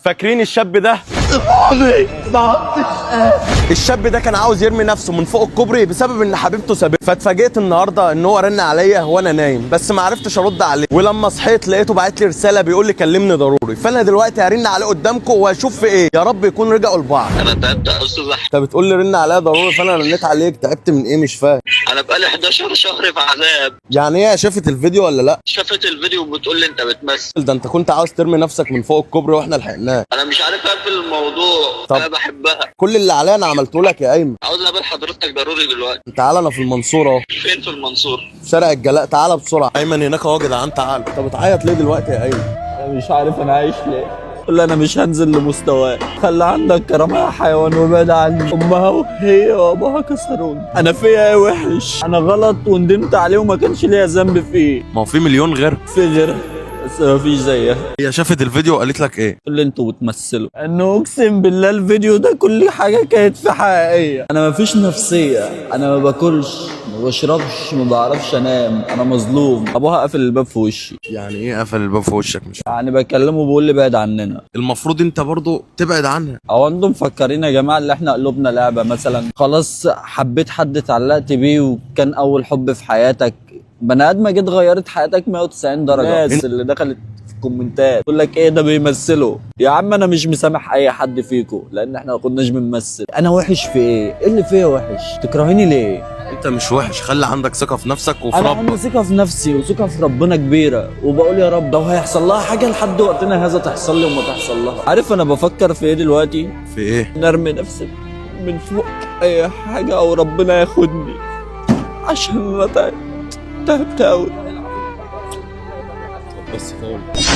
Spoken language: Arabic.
فاكرين الشاب ده؟ الشاب ده كان عاوز يرمي نفسه من فوق الكوبري بسبب ان حبيبته سابته، فاتفاجئت النهارده ان هو رن عليا وانا نايم، بس ما عرفتش ارد عليه، ولما صحيت لقيته باعت لي رساله بيقول لي كلمني ضروري، فانا دلوقتي هرن عليه قدامكم وهشوف في ايه، يا رب يكون رجعوا لبعض. انا تعبت يا استاذ احمد. انت بتقول لي رن عليا ضروري فانا رنيت عليك، تعبت من ايه مش فاهم. انا بقالي 11 شهر في عذاب. يعني ايه شافت الفيديو ولا لا؟ شافت الفيديو وبتقول لي انت بتمثل. ده انت كنت عاوز ترمي نفسك من فوق الكوبري واحنا لحقناك. انا مش عارف اقفل الموضوع. طب. انا بحبها. كل اللي عليا انا عملته لك يا ايمن. عاوز اقابل حضرتك ضروري دلوقتي. تعالى انا في المنصوره اهو. فين في المنصور؟ في شارع الجلاء، تعالى بسرعه. ايمن هناك اهو يا جدعان، تعالى. انت بتعيط ليه دلوقتي يا ايمن؟ انا مش عارف انا عايش ليه. قول انا مش هنزل لمستواك، خلي عندك كرامه يا حيوان وابعد عني. امها وهي وابوها كسروني، انا فيا ايه وحش؟ انا غلط وندمت عليه وما كانش ليا ذنب فيه. ما هو في مليون غير. في غيرها بس ما فيش زيها. هي شافت الفيديو وقالت لك ايه؟ اللي انتوا بتمثلوا انه اقسم بالله الفيديو ده كل حاجه كانت في حقيقيه. انا ما فيش نفسيه، انا ما باكلش ما بشربش ما بعرفش انام، انا مظلوم. ابوها قافل الباب في وشي. يعني ايه قفل الباب في وشك؟ مش يعني بكلمه بيقول لي بعد عننا. المفروض انت برضو تبعد عنها. او انتم مفكرين يا جماعه اللي احنا قلوبنا لعبه مثلا؟ خلاص حبيت حد اتعلقت بيه وكان اول حب في حياتك، بني ادمه جيت غيرت حياتك 190 درجه. الناس اللي دخلت في الكومنتات تقول لك ايه ده بيمثلوا. يا عم انا مش مسامح اي حد فيكم لان احنا ما كناش بنمثل. انا وحش في ايه؟ ايه اللي فيا وحش؟ تكرهيني ليه؟ انت مش وحش، خلي عندك ثقه في نفسك وفي انا عندي ربك. ثقه في نفسي وثقه في ربنا كبيره، وبقول يا رب لو هيحصل لها حاجه لحد وقتنا هذا تحصل لي وما تحصل لها. عارف انا بفكر في ايه دلوقتي؟ في ايه؟ نرمي نفسي من فوق اي حاجه او ربنا ياخدني، عشان انا تعبت قوي. بس خالص.